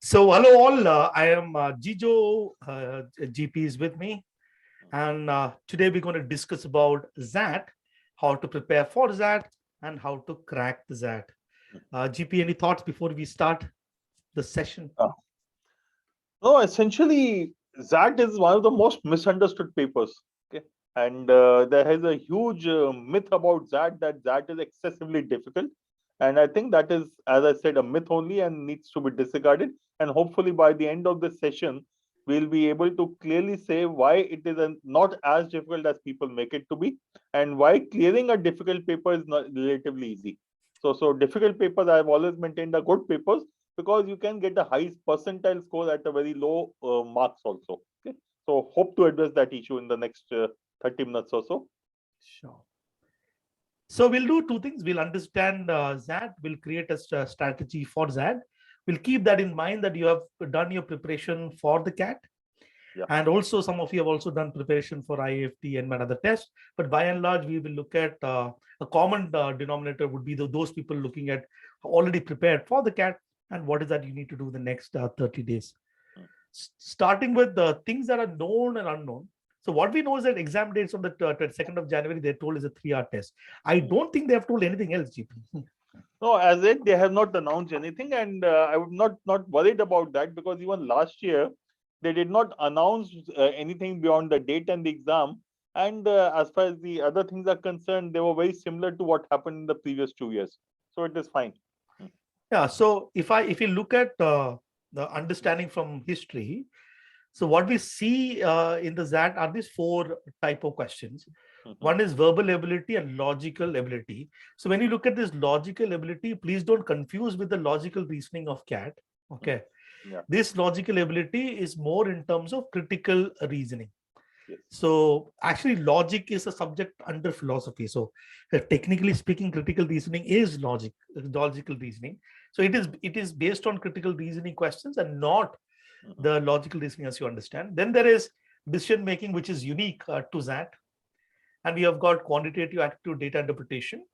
So, hello all. I am Jijo. GP is with me, and today we're going to discuss about ZAT, how to prepare for ZAT, and how to crack the ZAT. GP, any thoughts before we start the session? No, essentially, ZAT is one of the most misunderstood papers. Okay, and there is a huge myth about ZAT that ZAT is excessively difficult, and I think that is, as I said, a myth only and needs to be disregarded. And hopefully, by the end of this session, we'll be able to clearly say why it is not as difficult as people make it to be, and why clearing a difficult paper is not relatively easy. So difficult papers I've always maintained are good papers because you can get a high percentile score at a very low marks also. Okay, so hope to address that issue in the next 30 minutes or so. Sure. So we'll do two things. We'll understand ZAT. We'll create a strategy for ZAT. We'll keep that in mind that you have done your preparation for the CAT. Yeah. And also some of you have also done preparation for IAFT and another test. But by and large, we will look at a common denominator would be those people looking at already prepared for the CAT and what is that you need to do the next 30 days. Starting with the things that are known and unknown. So what we know is that exam dates on the 2nd of January, they're told is a 3-hour test. I don't think they have told anything else, GP. No, as yet they have not announced anything, and I would not worried about that because even last year they did not announce anything beyond the date and the exam. And as far as the other things are concerned, they were very similar to what happened in the previous 2 years. So it is fine. Yeah. So if you look at the understanding from history, so what we see in the ZAT are these 4 type of questions. One is verbal ability and logical ability. So when you look at this logical ability, please don't confuse with the logical reasoning of CAT. Okay. Yeah. This logical ability is more in terms of critical reasoning. Yes. So actually logic is a subject under philosophy. So technically speaking, critical reasoning is logical reasoning. So it is based on critical reasoning questions and not the logical reasoning as you understand. Then there is decision making, which is unique to ZAT. And we have got quantitative aptitude data interpretation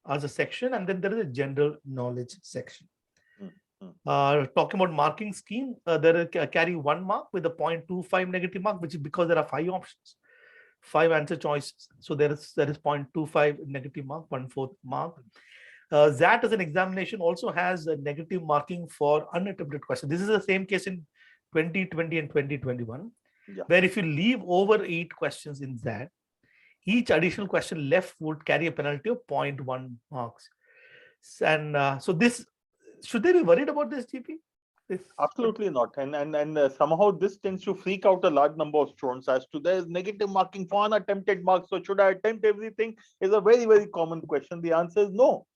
as a section. And then there is a general knowledge section. Talking about marking scheme, there is carry 1 mark with a 0.25 negative mark, which is because there are 5 options, 5 answer choices. So there is 0.25 negative mark, 1/4 mark. ZAT as an examination also has a negative marking for unattempted questions. This is the same case in 2020 and 2021, where if you leave over 8 questions in ZAT, each additional question left would carry a penalty of 0.1 marks. And so this, should they be worried about this, GP? Absolutely not. And somehow this tends to freak out a large number of students as to there is negative marking for unattempted marks. So should I attempt everything? Is a very, very common question. The answer is no.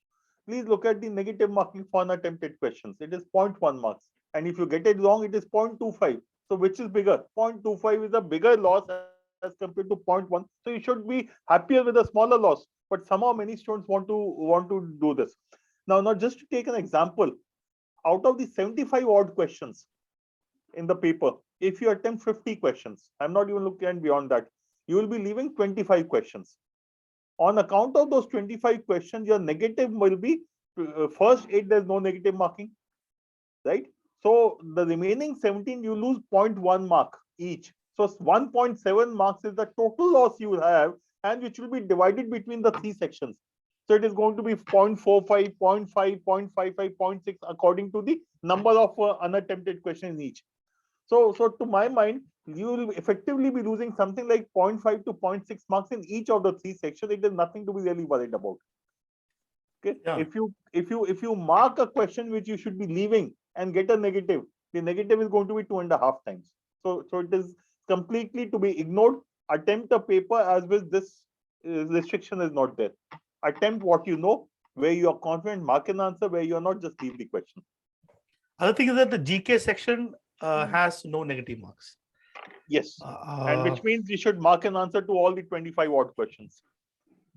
Please look at the negative marking for unattempted questions. It is 0.1 marks. And if you get it wrong, it is 0.25. So which is bigger? 0.25 is a bigger loss as compared to 0.1. So you should be happier with a smaller loss. But somehow many students want to do this. Now just to take an example, out of the 75 odd questions in the paper, if you attempt 50 questions, I'm not even looking at beyond that, you will be leaving 25 questions. On account of those 25 questions, your negative will be first 8, there's no negative marking, right? So the remaining 17, you lose 0.1 mark each. So 1.7 marks is the total loss you will have, and which will be divided between the 3 sections. So it is going to be 0.45, 0.5, 0.55, 0.6 according to the number of unattempted questions each. So to my mind, you will effectively be losing something like 0.5 to 0.6 marks in each of the 3 sections. It is nothing to be really worried about. Okay. Yeah. If you mark a question which you should be leaving and get a negative, the negative is going to be 2.5 times. So it is completely to be ignored. Attempt a paper as well. This restriction is not there. Attempt what you know, where you are confident, mark an answer, where you are not, just leave the question. Other thing is that the GK section has no negative marks. Yes, and which means you should mark an answer to all the 25 odd questions.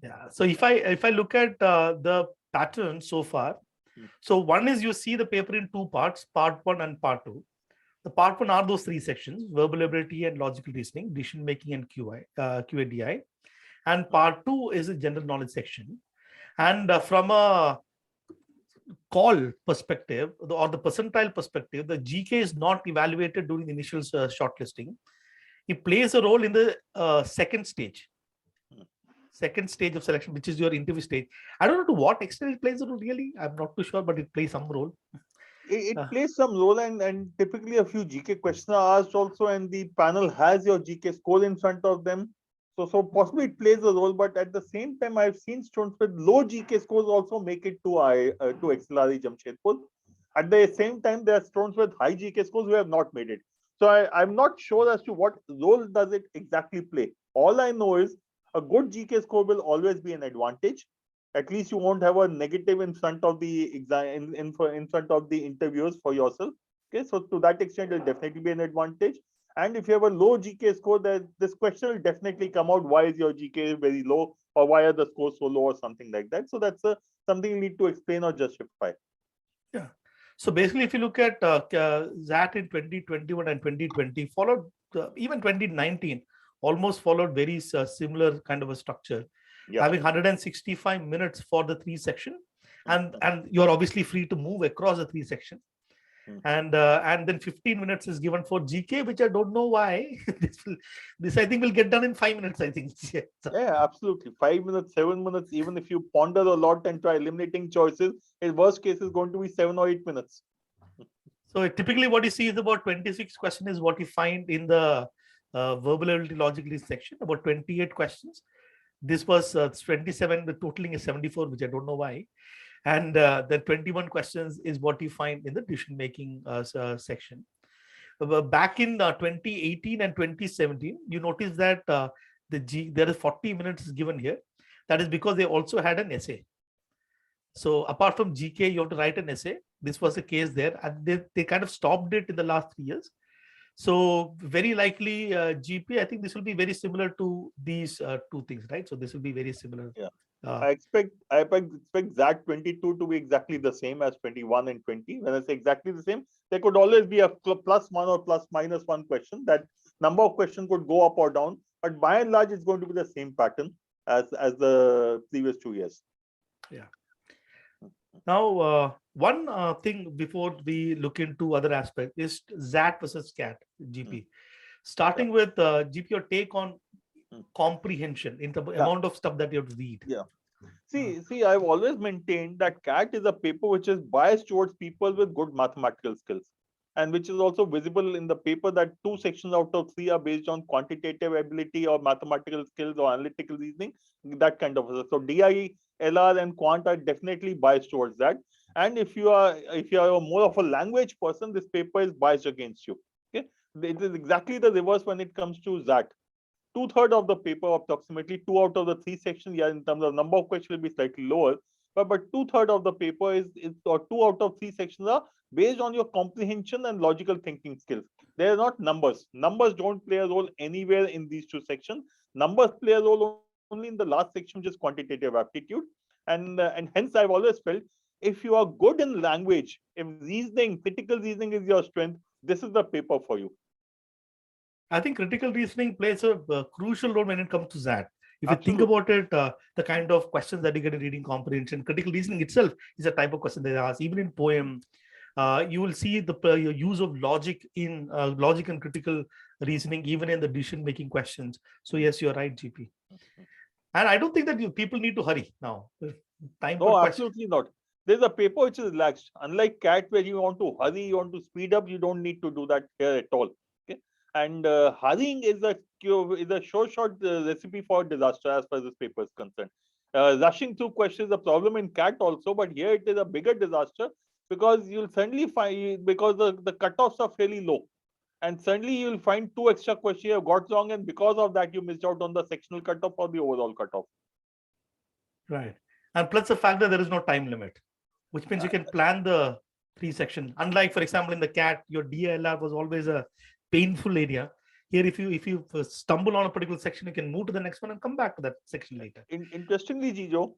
Yeah. So if I look at the pattern so far, so one is you see the paper in 2 parts, part 1 and part 2. The part 1 are those 3 sections: verbal ability and logical reasoning, decision making and QADI. And part 2 is a general knowledge section. And from a call perspective or the percentile perspective, the GK is not evaluated during the initial shortlisting. It plays a role in the second stage of selection, which is your interview stage. I don't know to what extent it plays a role really. I'm not too sure, but it plays some role. It plays some role, and typically a few GK questions are asked also, and the panel has your GK score in front of them. So possibly it plays a role, but at the same time, I've seen students with low GK scores also make it to XLRE Jamshedpur. At the same time, there are students with high GK scores who have not made it. So I'm not sure as to what role does it exactly play. All I know is a good GK score will always be an advantage. At least you won't have a negative in front of the exam in front of the interviewers for yourself. Okay, so to that extent, it will definitely be an advantage. And if you have a low GK score, then this question will definitely come out. Why is your GK very low, or why are the scores so low, or something like that? So that's something you need to explain or justify. Yeah. So basically, if you look at XAT in 2021 and 2020, followed even 2019, almost followed very similar kind of a structure, having 165 minutes for the 3 section, and you're obviously free to move across the 3 section. And then 15 minutes is given for GK, which I don't know why. this I think will get done in 5 minutes, I think. Yeah, absolutely. 5 minutes, 7 minutes, even if you ponder a lot and try eliminating choices, in worst case is going to be 7 or 8 minutes. So typically what you see is about 26 questions is what you find in the verbal ability logic list section, about 28 questions. This was 27, the totaling is 74, which I don't know why. And the 21 questions is what you find in the decision making section. Back in 2018 and 2017, you notice that there is 40 minutes given here. That is because they also had an essay. So apart from GK, you have to write an essay. This was the case there, and they kind of stopped it in the last 3 years. So very likely GP, I think this will be very similar to these 2 things, right? So this will be very similar. Yeah. I expect XAT 22 to be exactly the same as 21 and 20. When I say exactly the same, there could always be a +1 or +-1 question. That number of questions could go up or down, but by and large, it's going to be the same pattern as the previous 2 years. Yeah. Now, one thing before we look into other aspects is XAT versus CAT, GP. Starting with GP, your take on comprehension in the amount of stuff that you have to read. Yeah. See, I've always maintained that CAT is a paper which is biased towards people with good mathematical skills, and which is also visible in the paper that 2 sections out of 3 are based on quantitative ability or mathematical skills or analytical reasoning, that kind of. So DI, LR, and Quant are definitely biased towards that. And if you are more of a language person, this paper is biased against you. Okay, it is exactly the reverse when it comes to XAT. 2/3 of the paper, approximately 2 out of the 3 sections, in terms of number of questions will be slightly lower, but 2/3 of the paper or 2 out of 3 sections are based on your comprehension and logical thinking skills. They are not numbers. Numbers don't play a role anywhere in these 2 sections. Numbers play a role only in the last section, which is quantitative aptitude, and hence I've always felt if you are good in language, if reasoning, critical reasoning is your strength, this is the paper for you. I think critical reasoning plays a crucial role when it comes to XAT. If you think about it, the kind of questions that you get in reading comprehension, critical reasoning itself is a type of question they ask. Even in poem, you will see the use of logic in logic and critical reasoning, even in the decision-making questions. So yes, you're right, GP. And I don't think that people need to hurry now. No, absolutely not. There's a paper which is relaxed. Unlike CAT, where you want to hurry, you want to speed up, you don't need to do that here at all. Okay, and hurrying is a short recipe for disaster as far as this paper is concerned. Rushing through questions is a problem in CAT also, but here it is a bigger disaster because you'll suddenly find, because the cutoffs are fairly low, and suddenly you'll find 2 extra questions you have got wrong, and because of that you missed out on the sectional cutoff or the overall cutoff. Right. And plus the fact that there is no time limit, which means you can plan the 3 section. Unlike, for example, in the CAT, your DLR was always a painful area. Here, if you stumble on a particular section, you can move to the next one and come back to that section later. Interestingly, Jijo,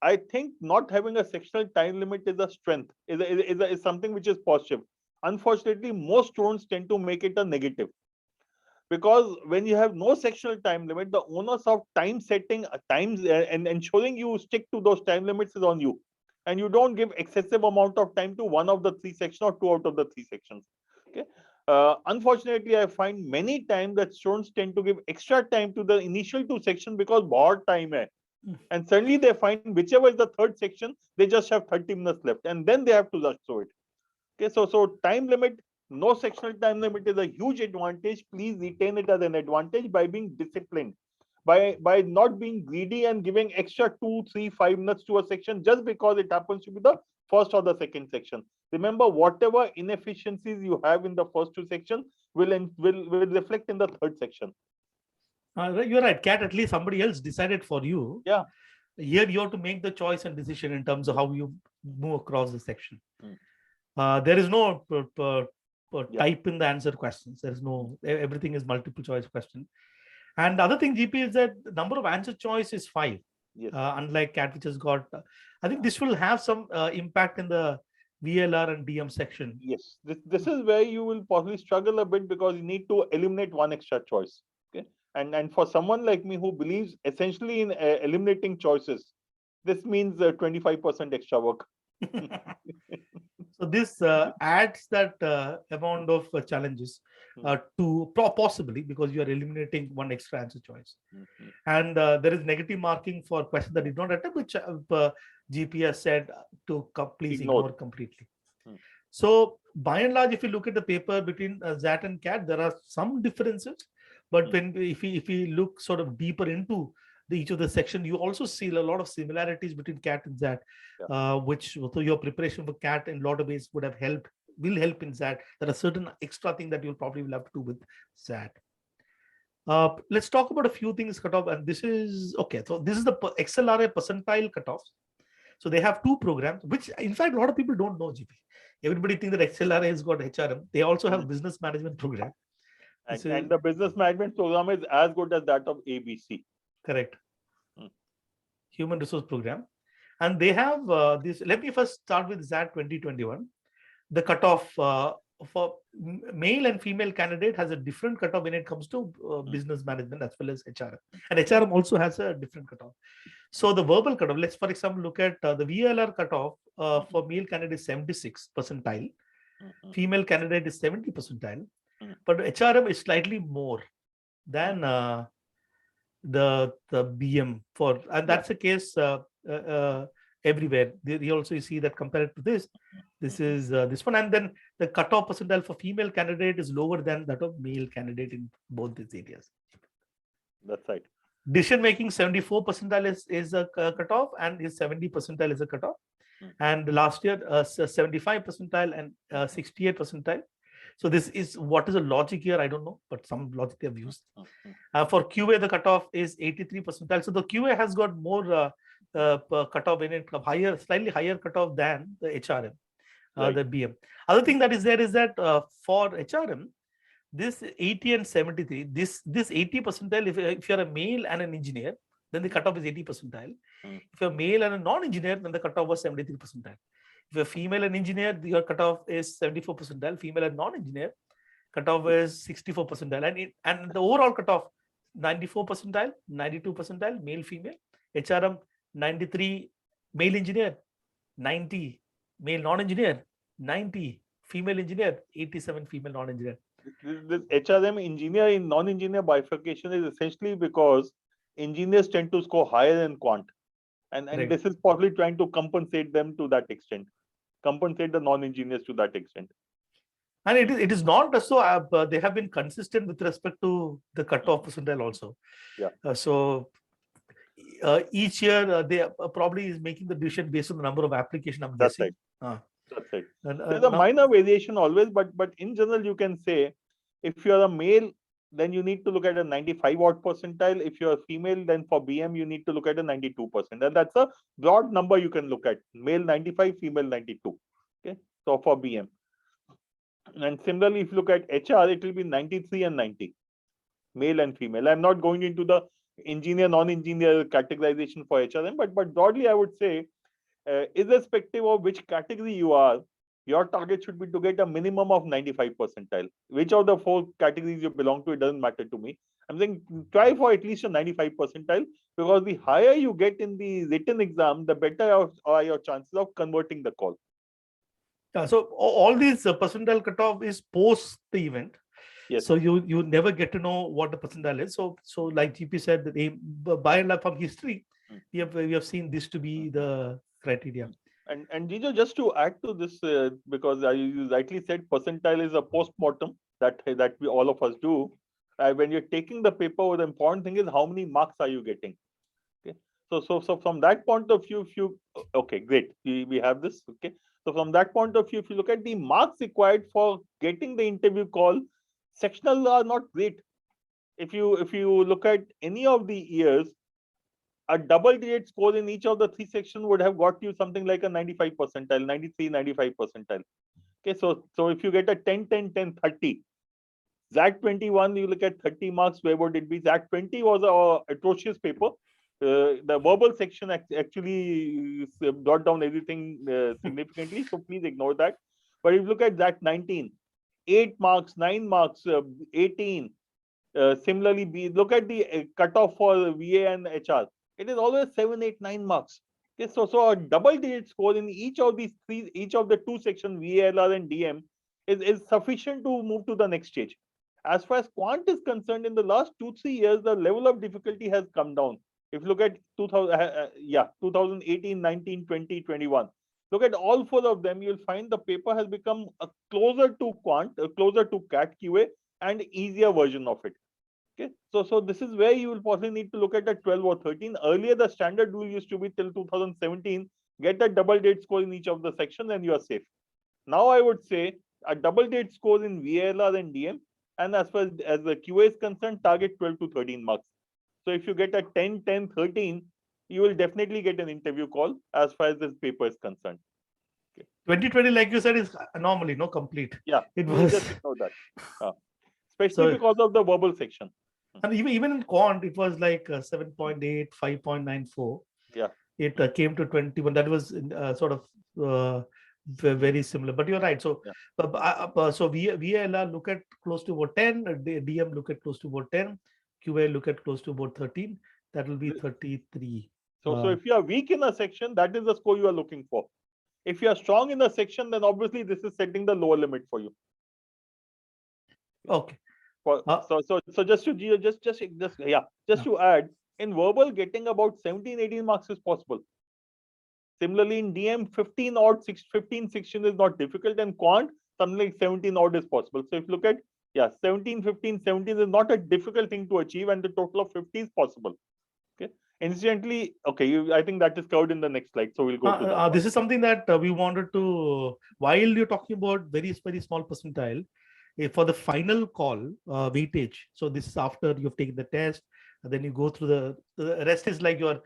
I think not having a sectional time limit is a strength, is something which is positive. Unfortunately, most students tend to make it a negative. Because when you have no sectional time limit, the onus of time setting times and ensuring you stick to those time limits is on you. and you don't give excessive amount of time to one of the three sections or two out of the three sections. Okay. Unfortunately, I find many times that students tend to give extra time to the initial two sections because bahut time hai. And suddenly they find whichever is the third section, they just have 30 minutes left, and then they have to rush through it. Okay, so time limit, no sectional time limit is a huge advantage. Please retain it as an advantage by being disciplined, by not being greedy and giving extra 2, 3, 5 minutes to a section just because it happens to be the first or the second section. Remember, whatever inefficiencies you have in the first two sections will reflect in the third section. You're right, Cat. At least somebody else decided for you. Yeah. Here you have to make the choice and decision in terms of how you move across the section. Mm. There is no Yeah. type in the answer questions. There is no, everything is multiple choice question. And the other thing, GP, is that the number of answer choice is 5. Yes. Unlike Cat, which has got, I think this will have some impact in the VLR and DM section. Yes, this is where you will possibly struggle a bit because you need to eliminate one extra choice. Okay, and for someone like me who believes essentially in eliminating choices, this means 25% extra work. So this adds that amount of challenges to possibly, because you are eliminating one extra answer choice. And there is negative marking for questions that did not attempt, which GPS said to please ignore completely. So by and large, if you look at the paper between ZAT and CAT, there are some differences. But if we look sort of deeper into each of the section, you also see a lot of similarities between CAT and ZAT, which so your preparation for CAT in a lot of ways will help in ZAT. There are certain extra things that you'll probably will have to do with ZAT. Let's talk about a few things cutoff, and this is okay. So this is the XLRA percentile cutoffs. So they have two programs, which in fact a lot of people don't know, GP. Everybody thinks that XLRA has got HRM. They also have business management program. And the business management program is as good as that of ABC. Correct. Human resource program. And they have this. Let me first start with ZAT 2021. The cutoff for male and female candidate has a different cutoff when it comes to business management as well as HRM. And HRM also has a different cutoff. So the verbal cutoff, let's for example look at the VLR cutoff for male candidate is 76 percentile, female candidate is 70 percentile, but HRM is slightly more than the BM for, and that's the case everywhere. You also see that compared to this is this one, and then the cutoff percentile for female candidate is lower than that of male candidate in both these areas. That's right. Decision making 74 percentile is a cutoff, and is 70 percentile is a cutoff. And last year 75 percentile and 68 percentile. So this is what is the logic here? I don't know, but some logic they have used. For QA, the cutoff is 83 percentile. So the QA has got more cutoff in it, higher, slightly higher cutoff than the HRM, the BM. Other thing that is there is that for HRM, this 80 and 73, this 80 percentile, if you're a male and an engineer, then the cutoff is 80 percentile. If you're a male and a non-engineer, then the cutoff was 73 percentile. If you're female and engineer, your cutoff is 74 percentile. Female and non-engineer, cutoff is 64 percentile. And the overall cutoff, 94 percentile, 92 percentile, male, female. HRM, 93, male engineer, 90, male non-engineer, 90, female engineer, 87, female non-engineer. This HRM engineer in non-engineer bifurcation is essentially because engineers tend to score higher than quant. And this is probably trying to compensate them to that extent, compensate the non-engineers to that extent. And it is not so they have been consistent with respect to the cutoff percentile also. So each year they probably is making the decision based on the number of applications. I'm guessing. That's right. There's a minor variation always, but in general you can say if you are a male, then you need to look at a 95 odd percentile. If you're a female, then for BM you need to look at a 92%, and that's a broad number you can look at. Male 95, female 92. Okay, so for BM. And similarly, if you look at HR, it will be 93 and 90, male and female. I'm not going into the engineer, non-engineer categorization for HRM, but broadly I would say, irrespective of which category you are, your target should be to get a minimum of 95 percentile. Which of the 4 categories you belong to, it doesn't matter to me. I'm saying try for at least a 95 percentile, because the higher you get in the written exam, the better are your chances of converting the call. Yeah, so all these percentile cutoff is post the event. Yes. So you never get to know what the percentile is. So like GP said, that by and large from history, we have seen this to be the criteria. And Jijo, just to add to this, because you rightly said percentile is a post-mortem that we all of us do. When you're taking the paper, the important thing is how many marks are you getting. Okay, so from that point of view, if you okay, great, we have this. Okay, so from that point of view, if you look at the marks required for getting the interview call, sectional are not great. If you look at any of the years, a double-digit score in each of the three sections would have got you something like a 95 percentile, 93, 95 percentile. Okay, so if you get a 10, 10, 10, 30, ZAT 21, you look at 30 marks, where would it be? ZAT 20 was a atrocious paper. The verbal section actually brought down everything significantly, so please ignore that. But if you look at ZAT 19, 8 marks, 9 marks, 18. Similarly, look at the cutoff for VA and HR. It is always 7, 8, 9 marks. Okay, so a double-digit score in each of these three, each of the two sections, VALR and DM, is sufficient to move to the next stage. As far as quant is concerned, in the last 2-3 years, the level of difficulty has come down. If you look at 2018, 19, 20, 21, look at all four of them, you'll find the paper has become closer to quant, closer to CAT QA, and easier version of it. Okay, so this is where you will possibly need to look at a 12 or 13. Earlier, the standard rule used to be till 2017, get a double date score in each of the sections and you are safe. Now I would say a double date score in VLR and DM, and as far as the QA is concerned, target 12 to 13 marks. So if you get a 10, 10, 13, you will definitely get an interview call as far as this paper is concerned. 2020, like you said, is anomaly, no complete. Yeah, it was just ignore that. Especially because of the verbal section. And even in quant, it was like 7.8, 5.94. Yeah. It came to 21. That was sort of very similar. But you're right. So, so VLR look at close to about 10. DM look at close to about 10. QA look at close to about 13. That will be 33. So if you are weak in a section, that is the score you are looking for. If you are strong in a section, then obviously this is setting the lower limit for you. Okay. So just to add, in verbal, getting about 17, 18 marks is possible. Similarly, in DM, 15 odd, 15, 16 is not difficult, and quant, something like 17 odd is possible. So if you look at, 17, 15, 17 is not a difficult thing to achieve, and the total of 50 is possible. Okay. Incidentally, okay, I think that is covered in the next slide. So we'll go to that. This is something that we wanted to, while you're talking about very, very small percentile, for the final call weightage. So this is after you've taken the test, and then you go through the rest is like your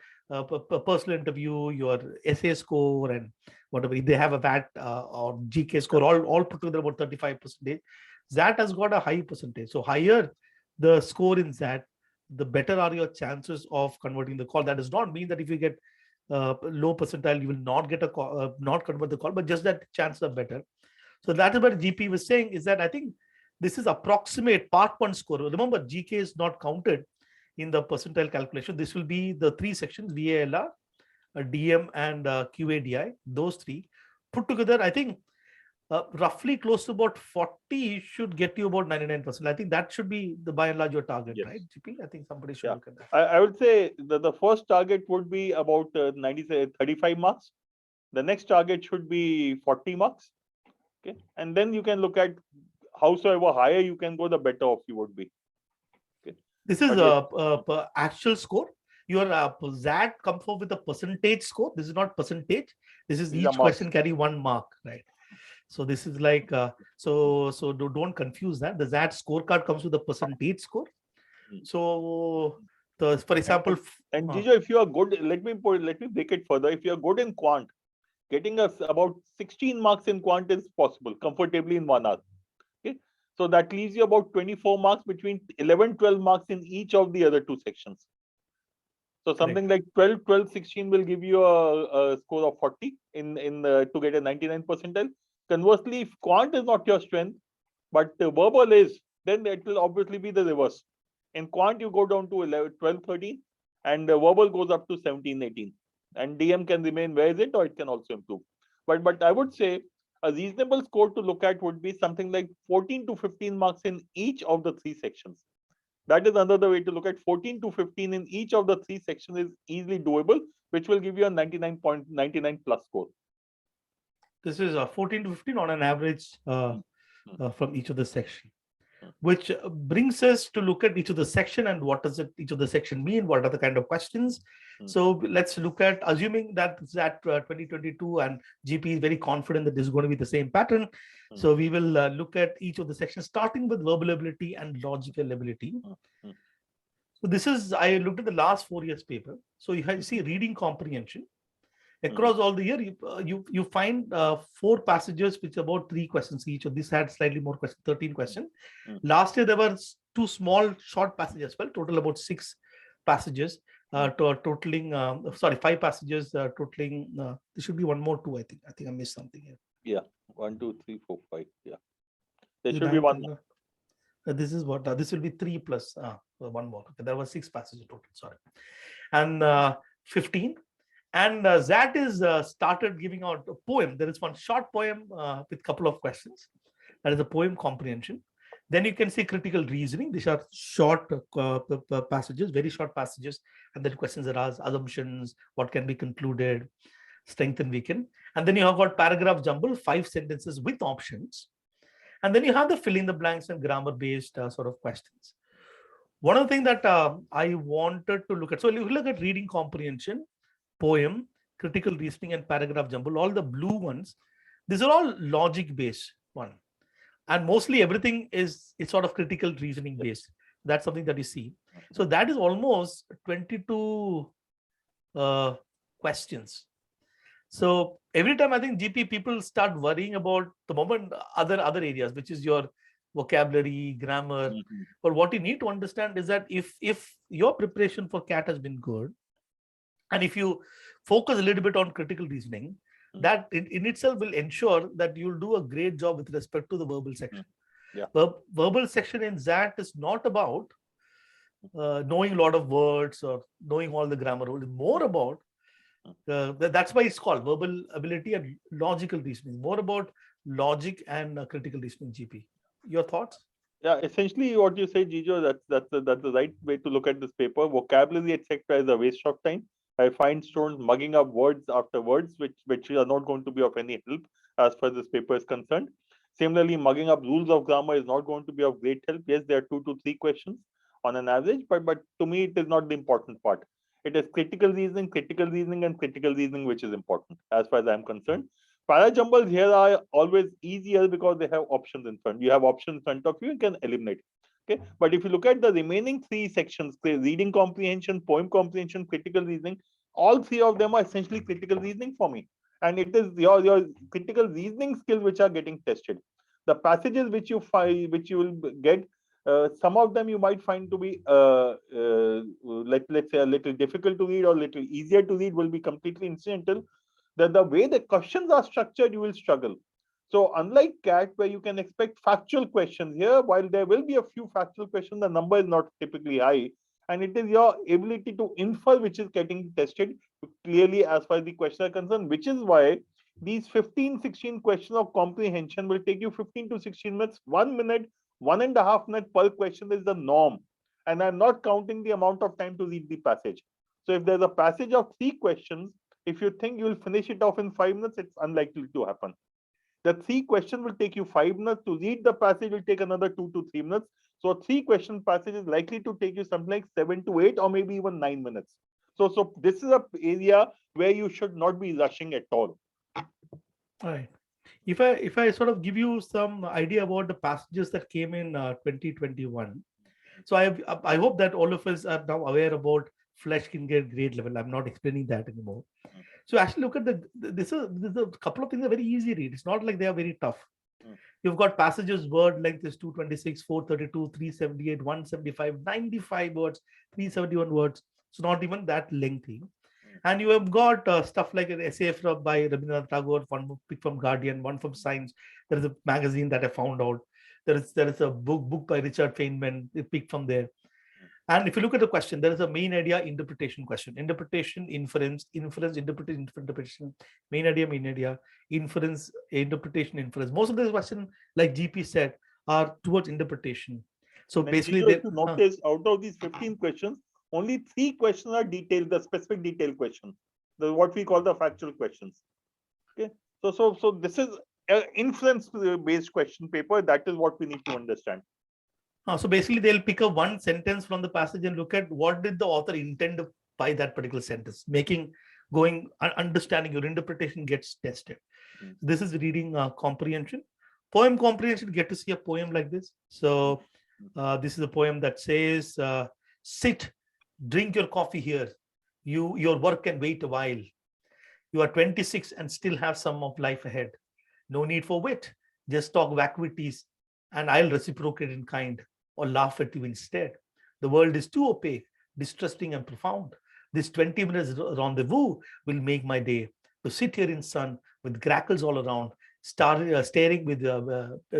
personal interview, your essay score, and whatever. If they have a VAT or GK score, all put together about 35%. ZAT has got a high percentage. So higher the score in ZAT, the better are your chances of converting the call. That does not mean that if you get low percentile, you will not get a call, not convert the call, but just that chances are better. So that is what GP was saying, is that I think this is approximate part one score. Remember, GK is not counted in the percentile calculation. This will be the three sections, VALR, DM, and QADI, those three. Put together, I think roughly close to about 40 should get you about 99%. I think that should be the by and large your target, yes. Right, GP? I think somebody should look at that. I would say the first target would be about 35 marks. The next target should be 40 marks. Okay, and then you can look at howsoever higher you can go, the better off you would be. Okay. This is actual score. Your ZAT comes up with a percentage score. This is not percentage. This is each question carry 1 mark, right? So this is like so don't confuse that. The ZAT scorecard comes with a percentage score. So for example, and Jijo, if you are good, let me break it further. If you are good in quant, getting us about 16 marks in quant is possible comfortably in 1 hour. Okay, so that leaves you about 24 marks, between 11, 12 marks in each of the other two sections. So something like 12, 12, 16 will give you a score of 40 to get a 99 percentile. Conversely, if quant is not your strength, but verbal is, then it will obviously be the reverse. In quant, you go down to 11, 12, 13, and verbal goes up to 17, 18. And DM can remain where is it, or it can also improve. But I would say a reasonable score to look at would be something like 14 to 15 marks in each of the three sections. That is another way to look at 14 to 15 in each of the three sections is easily doable, which will give you a 99.99 plus score. This is 14 to 15 on an average from each of the section, which brings us to look at each of the section and what does each of the section mean? What are the kind of questions? So let's look at, assuming that it's at 2022 and GP is very confident that this is going to be the same pattern. So we will look at each of the sections, starting with verbal ability and logical ability. So this is, I looked at the last 4 years paper. So you see reading comprehension. Across all the year, you find 4 passages which are about 3 questions each. So this had slightly more questions, 13 questions. Last year there were 2 small short passages as well, total about 6 passages, totaling 5 passages, totaling. There should be one more 2. I think I missed something here. Yeah, 1, 2, 3, 4, 5. Yeah, there should be one more. This is what this will be 3 plus 1 more. Okay, there were 6 passages total. Sorry, and 15. And Zat is started giving out a poem. There is one short poem with couple of questions. That is a poem comprehension. Then you can see critical reasoning. These are short passages, very short passages. And then questions are asked, assumptions, what can be concluded, strength and weaken. And then you have got paragraph jumble, 5 sentences with options. And then you have the fill in the blanks and grammar based sort of questions. One of the things that I wanted to look at, so if you look at reading comprehension, poem, critical reasoning, and paragraph jumble, all the blue ones, these are all logic based one. And mostly everything is sort of critical reasoning based. That's something that you see. So that is almost 22 questions. So every time I think GP people start worrying about the moment other areas, which is your vocabulary, grammar. But what you need to understand is that if your preparation for CAT has been good, and if you focus a little bit on critical reasoning, that in itself will ensure that you'll do a great job with respect to the verbal section. Yeah. Verbal section in ZAT is not about knowing a lot of words or knowing all the grammar rules. It's more about, that's why it's called verbal ability and logical reasoning, more about logic and critical reasoning, GP. Your thoughts? Yeah, essentially what you say, Jijo, that's the right way to look at this paper. Vocabulary, etc., is a waste of time. I find students mugging up words after words, which are not going to be of any help as far as this paper is concerned. Similarly, mugging up rules of grammar is not going to be of great help. Yes, there are 2 to 3 questions on an average, but to me, it is not the important part. It is critical reasoning, and critical reasoning, which is important as far as I'm concerned. Parajumbles here are always easier because they have options in front. You have options in front of you, you can eliminate. Okay, but if you look at the remaining 3 sections, reading comprehension, poem comprehension, critical reasoning, all 3 of them are essentially critical reasoning for me. And it is your critical reasoning skills which are getting tested. The passages which you find, which you will get, some of them you might find to be let's say a little difficult to read or a little easier to read, will be completely incidental. The way the questions are structured, you will struggle. So unlike CAT, where you can expect factual questions, here, while there will be a few factual questions, the number is not typically high. And it is your ability to infer which is getting tested clearly as far as the questions are concerned, which is why these 15, 16 questions of comprehension will take you 15 to 16 minutes, 1 minute, 1.5 minutes per question is the norm. And I'm not counting the amount of time to read the passage. So if there's a passage of 3 questions, if you think you will finish it off in 5 minutes, it's unlikely to happen. The 3 questions will take you 5 minutes. To read the passage will take another 2 to 3 minutes. So a 3 question passage is likely to take you something like 7 to 8 or maybe even 9 minutes. So this is an area where you should not be rushing at all. Right. If I sort of give you some idea about the passages that came in 2021, so I hope that all of us are now aware about flesh can get grade level. I'm not explaining that anymore. So actually look at this is a couple of things are very easy read. It's not like they are very tough. You've got passages, word length is 226, 432, 378, 175, 95 words, 371 words. It's not even that lengthy. And you have got stuff like an essay by Rabindranath Tagore, one pick from Guardian, one from Science. There is a magazine that I found out. There is a book by Richard Feynman, picked from there. And if you look at the question, there is a main idea interpretation question. Interpretation, inference, interpretation, main idea, inference, interpretation, inference. Most of these questions, like GP said, are towards interpretation. So And basically, if you notice, out of these 15 questions, only 3 questions are detailed, the specific detail question, what we call the factual questions. Okay, so this is an inference-based question paper. That is what we need to understand. So basically, they'll pick up one sentence from the passage and look at what did the author intend by that particular sentence, understanding your interpretation gets tested. This is reading comprehension. Poem comprehension, get to see a poem like this. So this is a poem that says, sit, drink your coffee here. Your work can wait a while. You are 26 and still have some of life ahead. No need for wit. Just talk vacuities and I'll reciprocate in kind or laugh at you instead. The world is too opaque, distrusting and profound. This 20 minutes rendezvous will make my day. To sit here in sun with grackles all around, staring with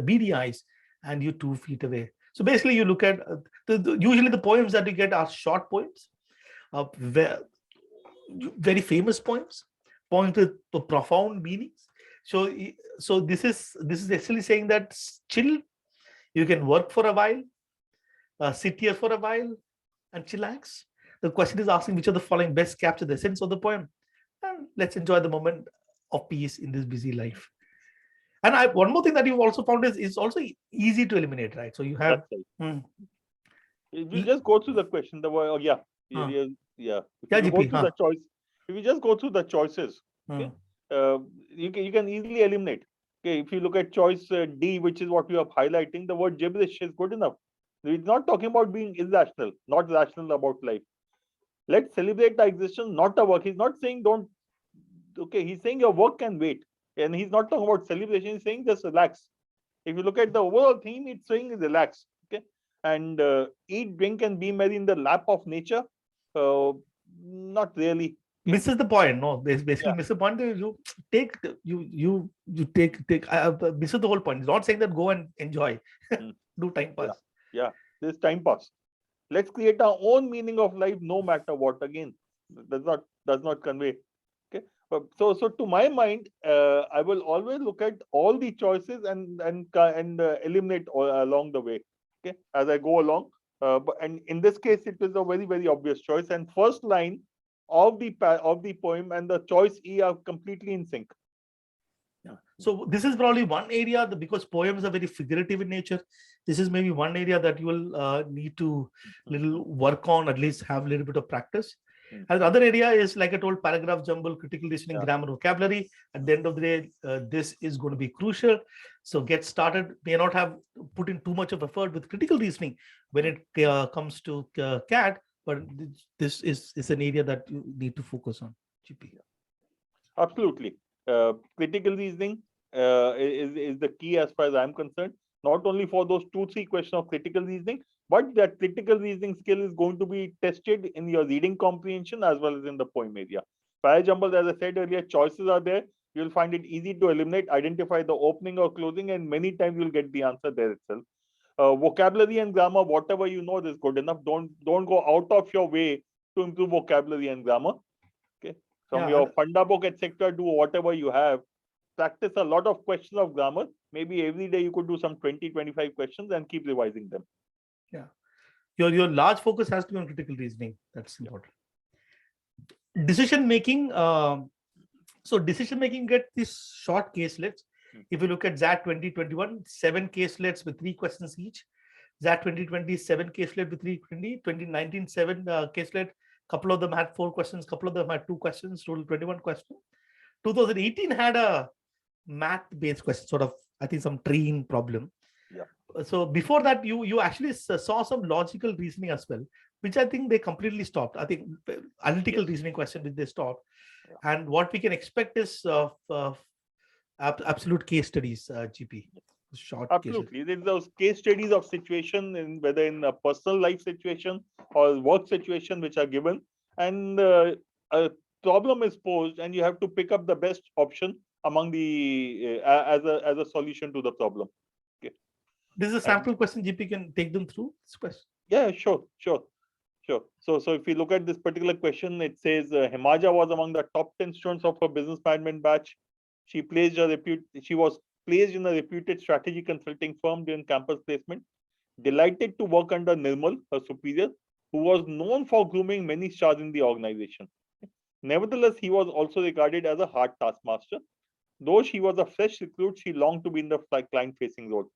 beady eyes and you 2 feet away. So basically you look at, usually the poems that you get are short poems, very famous poems with profound meanings. So this is actually saying that chill, you can work for a while, sit here for a while and chillax. The question is asking which of the following best capture the essence of the poem, and let's enjoy the moment of peace in this busy life. And one more thing that you've also found is also easy to eliminate, right? So you have if you just go through the question, the word, if you just go through the choices, okay, you can easily eliminate. Okay, if you look at choice D, which is what you are highlighting, the word gibberish is good enough. He's not talking about being irrational, not rational about life. Let's celebrate the existence, not the work. He's not saying don't. Okay, he's saying your work can wait, and he's not talking about celebration. He's saying just relax. If you look at the overall theme, it's saying relax. Okay, and eat, drink, and be merry in the lap of nature. Not really. Misses the point. No, basically miss the point. You take misses the whole point. It's not saying that go and enjoy, do time pass. Yeah, this time pass. Let's create our own meaning of life, no matter what. Again, does not convey. Okay, so to my mind, I will always look at all the choices and eliminate along the way. Okay, as I go along. And in this case, it is a very, very obvious choice. And first line of the poem and the choice E are completely in sync. So this is probably one area because poems are very figurative in nature. This is maybe one area that you will need to little work on, at least have a little bit of practice. And the other area is, like I told, paragraph jumble, critical listening, grammar, vocabulary. At the end of the day, this is going to be crucial. So get started. May not have put in too much of effort with critical reasoning when it comes to CAT, but this is an area that you need to focus on. GP. Absolutely. Critical reasoning is the key as far as I'm concerned. Not only for those 2-3 questions of critical reasoning, but that critical reasoning skill is going to be tested in your reading comprehension as well as in the poem area. Para jumble, as I said earlier, choices are there. You'll find it easy to eliminate, identify the opening or closing, and many times you'll get the answer there itself. Vocabulary and grammar, whatever you know is good enough. Don't go out of your way to improve vocabulary and grammar. Okay, from your funda book, etc., do whatever you have. Practice a lot of questions of grammar. Maybe every day you could do some 20-25 questions and keep revising them. Yeah, your large focus has to be on critical reasoning. That's important. Decision making. So decision making get these short caselets. If you look at XAT 2021, 7 caselets with 3 questions each. XAT 2020, 7 caselet with 320. 2019, 7 caselet. Couple of them had 4 questions. Couple of them had 2 questions. Total 21 questions. 2018 had a math-based question, sort of, I think, some train problem. So before that, you actually saw some logical reasoning as well, which I think they completely stopped. I think analytical reasoning question, which they stopped. And what we can expect is absolute case studies, GP. Short absolutely cases. There's those case studies of situation, in whether in a personal life situation or work situation, which are given, and a problem is posed, and you have to pick up the best option among the as a solution to the problem. Okay, this is a sample question. GP can take them through this question. Yeah, sure. Sure. So if you look at this particular question, it says Himaja was among the top 10 students of her business management batch. She was placed in a reputed strategy consulting firm during campus placement. Delighted to work under Nirmal, her superior, who was known for grooming many stars in the organization. Nevertheless, he was also regarded as a hard taskmaster. Though she was a fresh recruit, she longed to be in the client-facing role.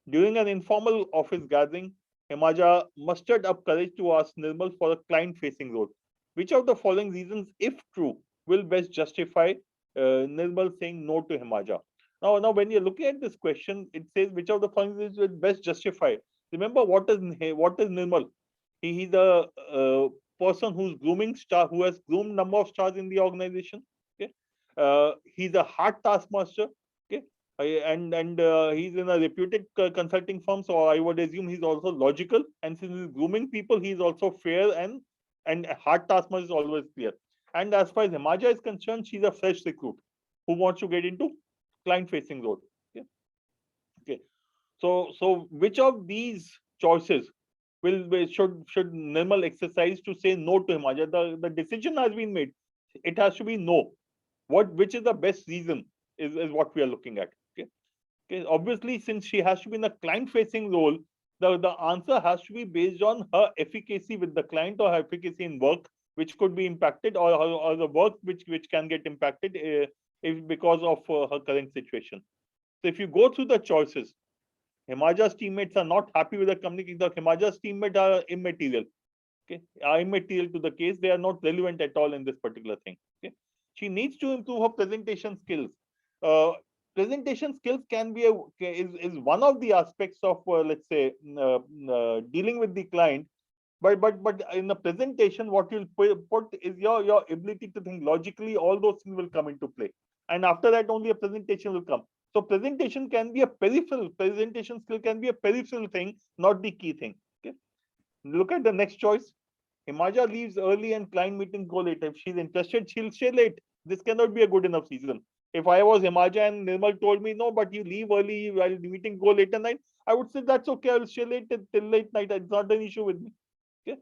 During an informal office gathering, Himaja mustered up courage to ask Nirmal for a client-facing role. Which of the following reasons, if true, will best justify Nirmal saying no to Himaja? Now, when you're looking at this question, it says which of the following reasons will best justify. Remember, what is Nirmal? He's a person who's grooming star, who has groomed number of stars in the organization. Okay, he's a hard taskmaster. Okay, and he's in a reputed consulting firm, so I would assume he's also logical. And since he's grooming people, he's also fair and hard taskmaster is always clear. And as far as Himaja is concerned, she's a fresh recruit who wants to get into client-facing role. Okay, okay. So which of these choices should Nirmal exercise to say no to Himaja? The decision has been made. It has to be no. Which is the best reason is what we are looking at. Okay. Okay. Obviously, since she has to be in a client-facing role, the answer has to be based on her efficacy with the client or her efficacy in work, which could be impacted, or the work which can get impacted if because of her current situation. So if you go through the choices, Himaja's teammates are not happy with the company. The Himaja's teammates are immaterial. Okay, are immaterial to the case. They are not relevant at all in this particular thing. Okay, she needs to improve her presentation skills. Presentation skills can be is one of the aspects of let's say dealing with the client. But in the presentation, what you'll put is your ability to think logically. All those things will come into play, and after that, only a presentation will come. So presentation can be a peripheral. Presentation skill can be a peripheral thing, not the key thing. Okay. Look at the next choice. Himaja leaves early and client meetings go late. If she's interested, she'll stay late. This cannot be a good enough reason. If I was Himaja and Nirmal told me no, but you leave early while the meeting go late at night, I would say that's okay. I'll stay late till late night. It's not an issue with me. Okay.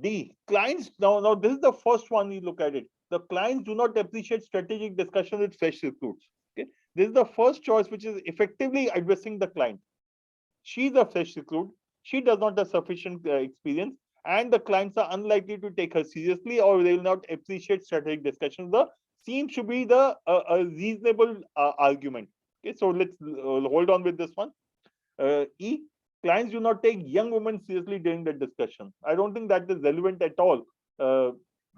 The clients now this is the first one you look at it. The clients do not appreciate strategic discussion with fresh recruits. Okay. This is the first choice which is effectively addressing the client. She's a fresh recruit. She does not have sufficient experience, and the clients are unlikely to take her seriously, or they will not appreciate strategic discussions. The seems to be the a reasonable argument. Okay, so let's hold on with this one. E, clients do not take young women seriously during the discussion. I don't think that is relevant at all.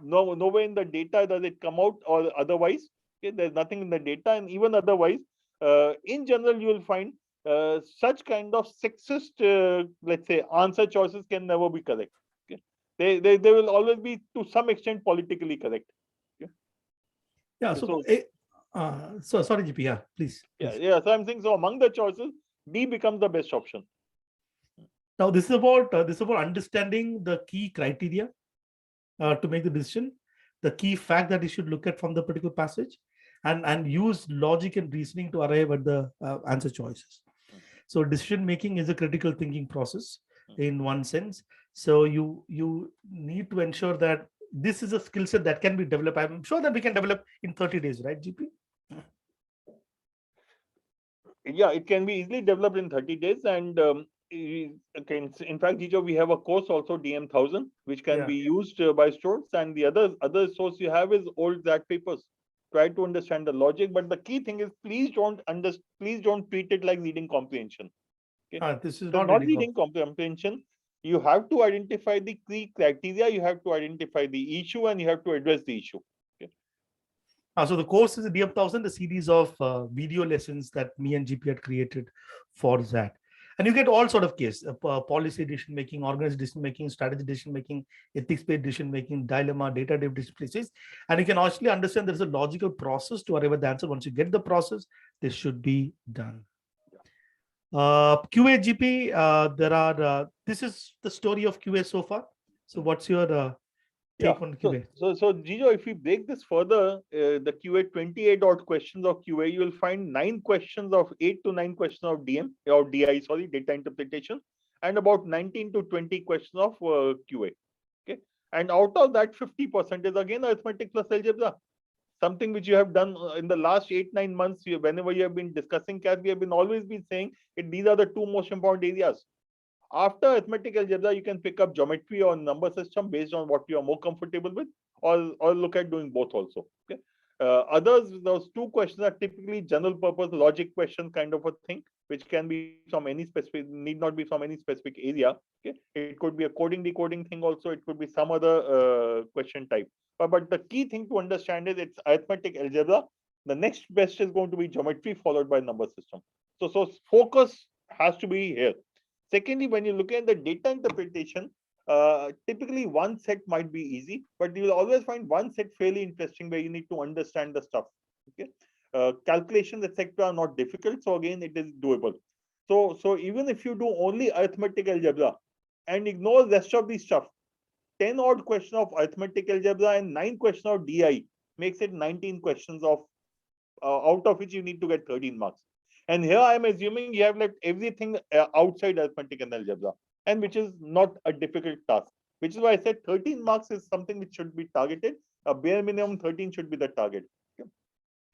Nowhere in the data does it come out or otherwise. Okay, there's nothing in the data, and even otherwise, in general, you will find such kind of sexist, let's say, answer choices can never be correct. Okay? They will always be to some extent politically correct. Okay? Yeah. So sorry, GP. Yeah, please. Yeah. So I'm saying so among the choices, D becomes the best option. Now this is about understanding the key criteria to make the decision, the key fact that you should look at from the particular passage, and use logic and reasoning to arrive at the answer choices. So decision making is a critical thinking process in one sense. So you need to ensure that this is a skill set that can be developed. I'm sure that we can develop in 30 days, right, GP? Yeah, it can be easily developed in 30 days. And in fact, Jijo, we have a course also, DM1000, which can be used by students. And the other source you have is old ZAT papers. Try to understand the logic, but the key thing is please don't treat it like reading comprehension. Okay? This is not reading comprehension. You have to identify the key criteria, you have to identify the issue, and you have to address the issue. Okay? So the course is a DM1000, a series of video lessons that me and GP had created for that. And you get all sort of case, policy decision making, organized decision making, strategy decision making, ethics-based decision making, dilemma, data-driven decision places. And you can actually understand there's a logical process to arrive at the answer. Once you get the process, this should be done. QA GP, this is the story of QA so far. So what's your take on QA? So Jijo, if we break this further, the QA 28 odd questions of QA, you will find 8 to 9 questions of DM or DI, data interpretation, and about 19 to 20 questions of QA. Okay. And out of that, 50% is again arithmetic plus algebra. Something which you have done in the last 8-9 months. Whenever you have been discussing CAT, we have been always been saying these are the two most important areas. After arithmetic algebra, you can pick up geometry or number system based on what you are more comfortable with, or look at doing both also. Okay. Others, those two questions are typically general purpose logic question kind of a thing, which can be from any specific, need not be from any specific area. Okay. It could be a coding decoding thing also. It could be some other question type. But the key thing to understand is it's arithmetic algebra. The next best is going to be geometry followed by number system. So focus has to be here. Secondly, when you look at the data interpretation, typically one set might be easy, but you will always find one set fairly interesting where you need to understand the stuff. Okay, calculations etc. are not difficult, so again it is doable. So even if you do only arithmetic algebra and ignore the rest of the stuff, 10 odd question of arithmetic algebra and 9 question of DI makes it 19 questions of out of which you need to get 13 marks. And here I am assuming you have left everything outside arithmetic and algebra, and which is not a difficult task. Which is why I said 13 marks is something which should be targeted. A bare minimum 13 should be the target. Okay.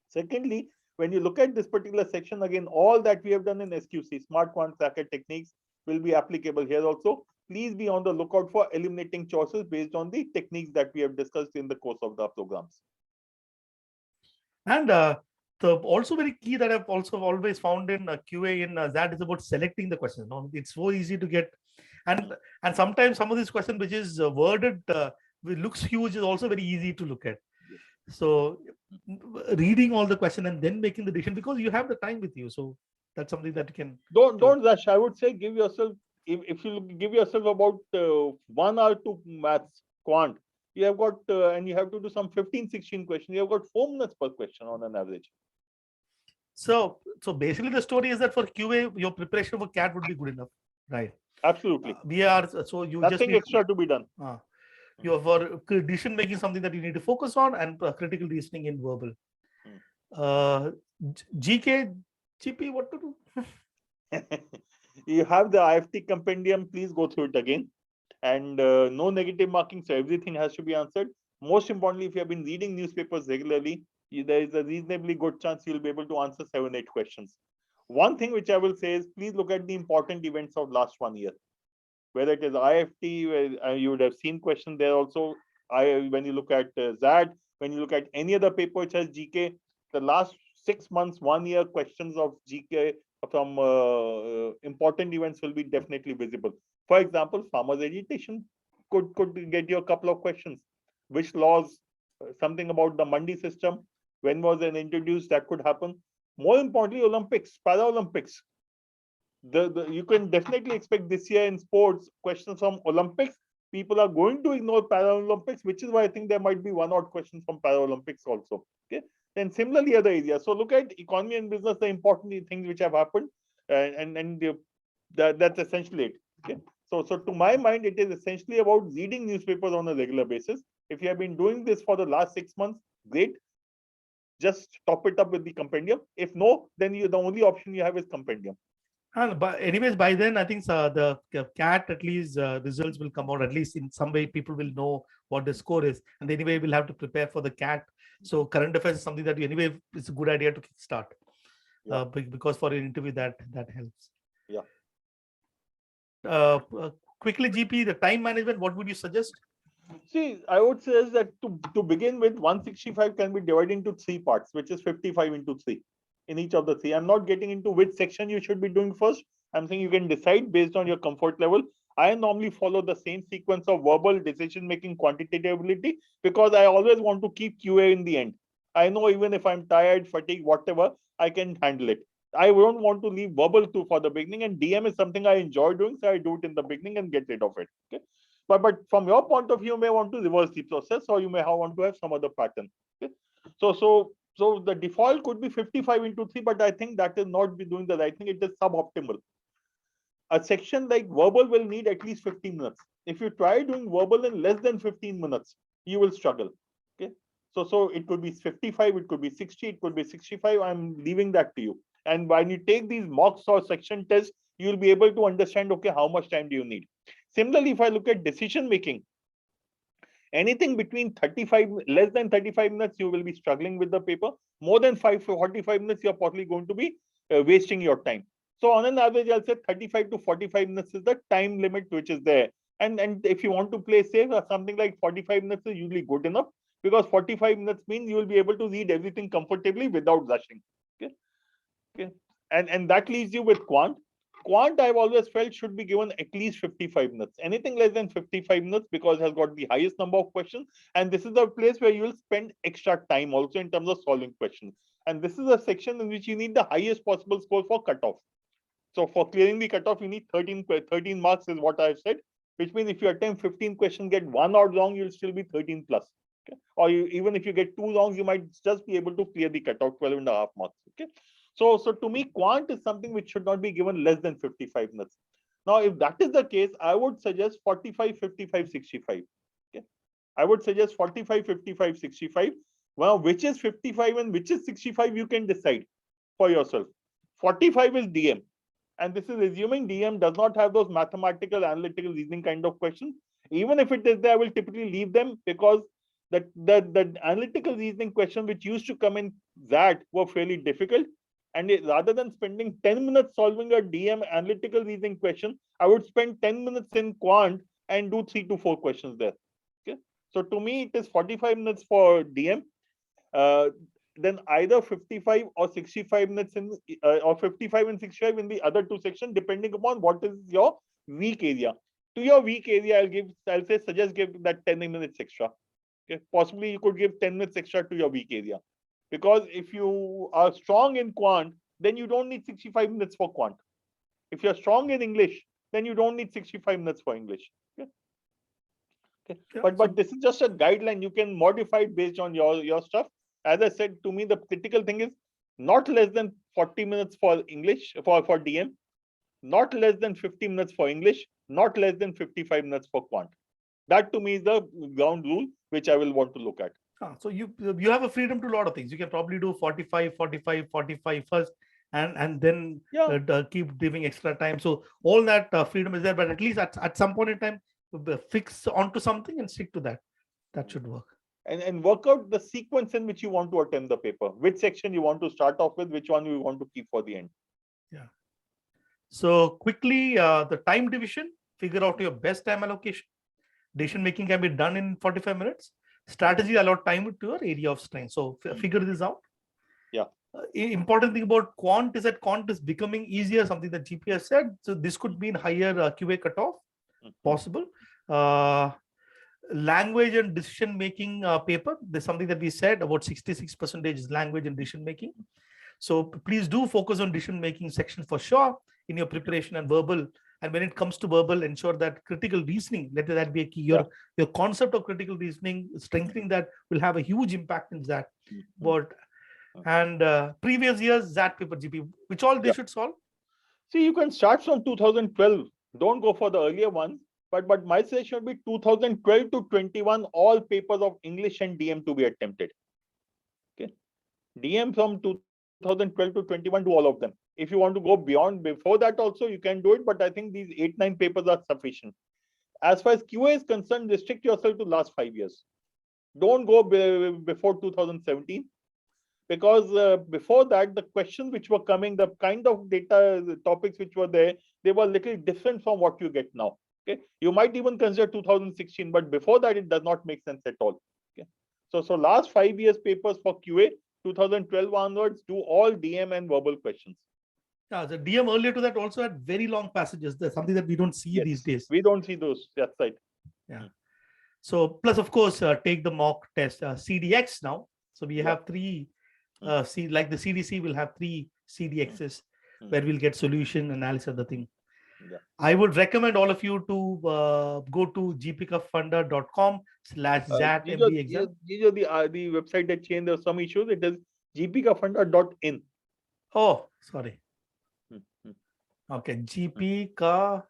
Secondly, when you look at this particular section, again, all that we have done in SQC, smart quant tracker techniques, will be applicable here also. Please be on the lookout for eliminating choices based on the techniques that we have discussed in the course of the programs. And the also very key that I've also always found in QA in that is about selecting the questions. No, it's so easy to get, and sometimes some of these questions which is worded looks huge is also very easy to look at. So reading all the question and then making the decision, because you have the time with you. So that's something that you can don't rush. I would say give yourself, if you give yourself about 1 hour to maths quant, you have got and you have to do some 15-16 questions. You have got 4 minutes per question on an average. So basically the story is that for QA your preparation for CAT would be good enough, right? Absolutely. We are, so you nothing just need extra to be done. You have for decision making something that you need to focus on, and critical reasoning in verbal. GK, GP, what to do? You have the IFT compendium. Please go through it again. And no negative marking, so everything has to be answered. Most importantly, if you have been reading newspapers regularly, there is a reasonably good chance you'll be able to answer 7-8 questions. One thing which I will say is please look at the important events of last 1 year. Whether it is IFT, where you would have seen questions there also. When you look at ZAD, when you look at any other paper which has GK, the last 6 months, 1 year questions of GK from important events will be definitely visible. For example, farmers agitation could get you a couple of questions. Which laws, something about the Mandi system, when was it introduced, that could happen. More importantly, Olympics, Paralympics. You can definitely expect this year in sports questions from Olympics. People are going to ignore Paralympics, which is why I think there might be 1 odd question from Paralympics also. Okay. Then similarly other areas. So look at economy and business, the important things which have happened, that's essentially it. Okay. So to my mind, it is essentially about reading newspapers on a regular basis. If you have been doing this for the last 6 months, great. Just top it up with the compendium. If no, then the only option you have is compendium. But anyways, by then I think the CAT at least results will come out. At least in some way, people will know what the score is, and anyway, we'll have to prepare for the CAT. So current affairs is something that anyway it's a good idea to start, because for an interview that helps. Yeah. Quickly, GP, the time management. What would you suggest? See, I would say is that to begin with, 165 can be divided into 3 parts, which is 55 into 3. In each of the 3. I'm not getting into which section you should be doing first. I'm saying you can decide based on your comfort level. I normally follow the same sequence of verbal, decision making, quantitative ability, because I always want to keep QA in the end. I know even if I'm tired, fatigued, whatever, I can handle it. I don't want to leave verbal for the beginning, and DM is something I enjoy doing, so I do it in the beginning and get rid of it. Okay. But from your point of view, you may want to reverse the process, or you may want to have some other pattern. Okay. So the default could be 55 into 3, but I think that is not be doing the right thing. It is suboptimal. A section like verbal will need at least 15 minutes. If you try doing verbal in less than 15 minutes, you will struggle. Okay. So it could be 55, it could be 60, it could be 65. I'm leaving that to you. And when you take these mocks or section tests, you'll be able to understand, okay, how much time do you need? Similarly, if I look at decision making, Anything between 35, less than 35 minutes, you will be struggling with the paper. More than 45 minutes, you're possibly going to be wasting your time. So on an average, I'll say 35 to 45 minutes is the time limit which is there. And if you want to play safe, something like 45 minutes is usually good enough, because 45 minutes means you will be able to read everything comfortably without rushing. Okay. And that leaves you with quant. Quant, I've always felt, should be given at least 55 minutes. Anything less than 55 minutes, because it has got the highest number of questions. And this is the place where you will spend extra time also in terms of solving questions. And this is a section in which you need the highest possible score for cutoff. So for clearing the cutoff, you need 13 marks is what I've said, which means if you attempt 15 questions, get one odd wrong, you'll still be 13 plus. Okay? Or even if you get two wrongs, you might just be able to clear the cutoff, 12.5 marks. Okay. So to me, quant is something which should not be given less than 55 minutes. Now, if that is the case, I would suggest 45, 55, 65. Okay. I would suggest 45, 55, 65. Well, which is 55 and which is 65, you can decide for yourself. 45 is DM. And this is assuming DM does not have those mathematical, analytical reasoning kind of questions. Even if it is there, I will typically leave them, because the analytical reasoning questions which used to come in that were fairly difficult. And rather than spending 10 minutes solving a DM analytical reasoning question, I would spend 10 minutes in quant and do 3 to 4 questions there. Okay. So to me, it is 45 minutes for DM. Then either 55 or 65 minutes in, or 55 and 65 in the other two sections, depending upon what is your weak area. To your weak area, I'll say suggest give that 10 minutes extra. Okay. Possibly you could give 10 minutes extra to your weak area. Because if you are strong in quant, then you don't need 65 minutes for quant. If you're strong in English, then you don't need 65 minutes for English. Okay. Okay. Yeah, but this is just a guideline. You can modify it based on your stuff. As I said, to me, the critical thing is not less than 40 minutes for English, for DM, not less than 50 minutes for English, not less than 55 minutes for quant. That to me is the ground rule which I will want to look at. So you have a freedom to a lot of things. You can probably do 45, 45, 45 first, and then keep giving extra time. So all that freedom is there, but at least at some point in time, fix onto something and stick to that. That should work. And work out the sequence in which you want to attempt the paper. Which section you want to start off with, which one you want to keep for the end. Yeah. So quickly, the time division, figure out your best time allocation. Decision making can be done in 45 minutes. Strategy, allot time to your area of strength. So figure this out. Yeah. Important thing about quant is that quant is becoming easier, something that GP has said. So this could mean higher QA cutoff, possible. Language and decision making paper, there's something that we said about 66% is language and decision making. So please do focus on decision making section for sure in your preparation and verbal. And when it comes to verbal, ensure that critical reasoning, let that be a key. Your concept of critical reasoning, strengthening that will have a huge impact in that. But and previous years that paper, GP, which all they should solve? See, you can start from 2012. Don't go for the earlier ones. But my suggestion should be 2012 to 21, all papers of English and DM to be attempted. Okay. DM from 2012 to 21, do all of them. If you want to go beyond before that also, you can do it. But I think these 8-9 papers are sufficient. As far as QA is concerned, restrict yourself to last 5 years. Don't go before 2017. Because before that, the questions which were coming, the kind of data, the topics which were there, they were a little different from what you get now. Okay, you might even consider 2016, but before that, it does not make sense at all. Okay, so last 5 years papers for QA, 2012 onwards, do all DM and verbal questions. Yeah, the DM earlier to that also had very long passages. There's something that we don't see these days. We don't see those. That's right. Yeah. So plus, of course, take the mock test CDX now. So we have 3. Like the CDC will have 3 CDXs where we'll get solution analysis of the thing. Yeah. I would recommend all of you to go to gpkafunda.com/ZatMD exam. The website that changed, there were some issues. It is gpkafunda.in. Oh, sorry. Okay, GPK.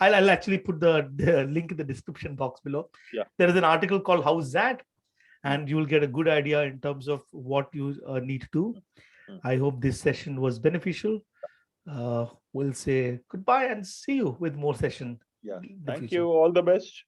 I'll actually put the link in the description box below. Yeah. There is an article called How's That? And you will get a good idea in terms of what you need to do. I hope this session was beneficial. We'll say goodbye and see you with more session. Yeah. Thank you. All the best.